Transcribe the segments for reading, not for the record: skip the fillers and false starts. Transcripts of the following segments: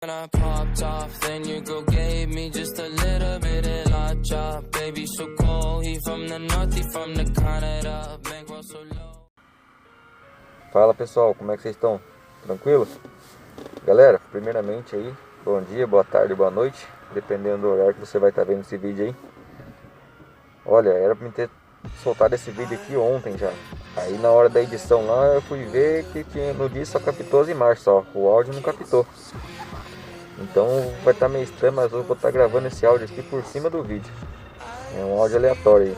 I popped off, then you go gave me just a little bit of la chop. Baby so cold, he from the north, he from the Canada. Bankroll so low. Fala pessoal, como é que vocês estão? Tranquilo? Galera, primeiramente aí, bom dia, boa tarde, boa noite, dependendo do horário que você vai estar vendo esse vídeo aí. Olha, era pra me ter soltado esse vídeo aqui ontem já. Aí na hora da edição lá eu fui ver que no dia só captou as imagens só, o áudio não captou. Então vai estar meio estranho, mas eu vou estar gravando esse áudio aqui por cima do vídeo. É um áudio aleatório aí.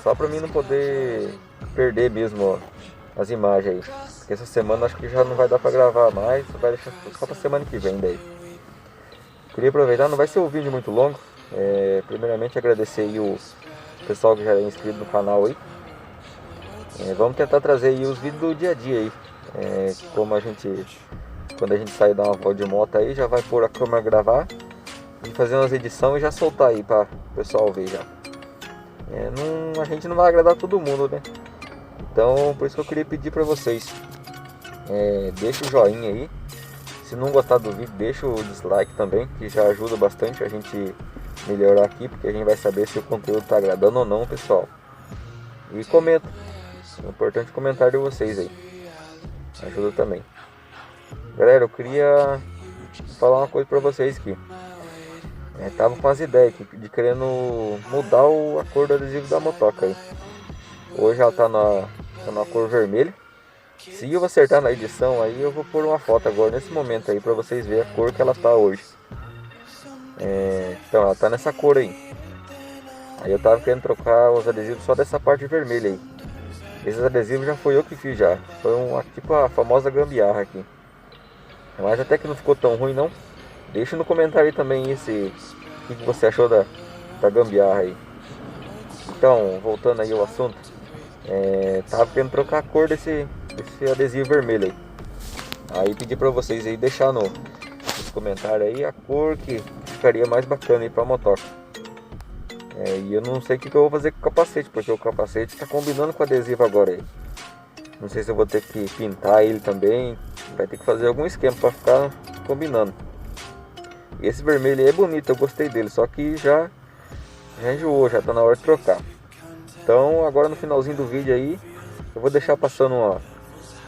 Só pra mim não poder perder mesmo, ó, as imagens aí. Porque essa semana acho que já não vai dar pra gravar mais, vai deixar só pra semana que vem daí. Queria aproveitar, não vai ser um vídeo muito longo. Primeiramente agradecer aí o pessoal que já é inscrito no canal aí. Vamos tentar trazer aí os vídeos do dia a dia aí. Como quando a gente sair dar uma volta de moto aí, já vai pôr a câmera gravar e fazer umas edições e já soltar aí para o pessoal ver já. A gente não vai agradar todo mundo, né? Então por isso que eu queria pedir para vocês, deixa o joinha aí. Se não gostar do vídeo, deixa o dislike também, que já ajuda bastante a gente melhorar aqui, porque a gente vai saber se o conteúdo tá agradando ou não, pessoal. E comenta, é importante o comentário de vocês aí, ajuda também. Galera, eu queria falar uma coisa pra vocês aqui. Tava com as ideias aqui de querendo mudar a cor do adesivo da motoca aí. Hoje ela tá na cor vermelha. Se eu acertar na edição aí, eu vou pôr uma foto agora nesse momento aí pra vocês verem a cor que ela tá hoje. Então ela tá nessa cor aí. Aí eu tava querendo trocar os adesivos só dessa parte vermelha aí. Esses adesivos já foi eu que fiz já. Foi tipo a famosa gambiarra aqui. Mas até que não ficou tão ruim não. Deixa no comentário aí também o que você achou da gambiarra aí. Então, voltando aí ao assunto. Tava querendo trocar a cor desse adesivo vermelho aí. Aí pedi pra vocês aí deixar nos comentários aí a cor que ficaria mais bacana aí pra motoca. E eu não sei o que eu vou fazer com o capacete, porque o capacete tá combinando com o adesivo agora aí. Não sei se eu vou ter que pintar ele também. Vai ter que fazer algum esquema para ficar combinando. Esse vermelho aí é bonito, eu gostei dele. Só que já enjoou, já tá na hora de trocar. Então agora no finalzinho do vídeo aí, eu vou deixar passando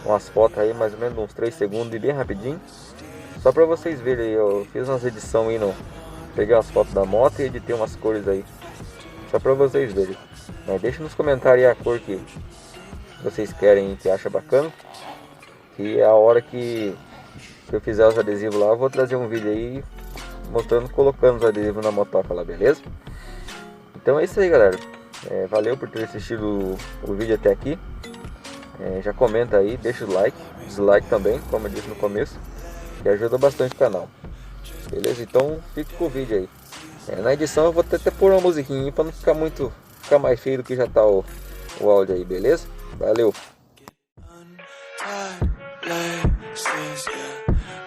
umas fotos aí, mais ou menos uns 3 segundos, bem rapidinho. Só para vocês verem aí, eu fiz umas edições aí, peguei umas fotos da moto e editei umas cores aí. Só para vocês verem. Deixa nos comentários aí a cor que vocês querem, que acha bacana. Que é a hora que eu fizer os adesivos lá, eu vou trazer um vídeo aí mostrando, colocando os adesivos na motoca lá, beleza? Então é isso aí, galera. Valeu por ter assistido o vídeo até aqui. Já comenta aí, deixa o like, dislike também, como eu disse no começo, que ajuda bastante o canal. Beleza? Então fique com o vídeo aí. Na edição eu vou até pôr uma musiquinha para não ficar mais feio do que já tá o áudio aí, beleza? Valeu!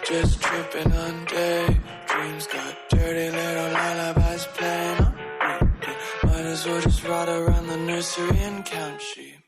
Just tripping on daydreams, got dirty little lullabies playing on repeat. Might as well just ride around the nursery and count sheep.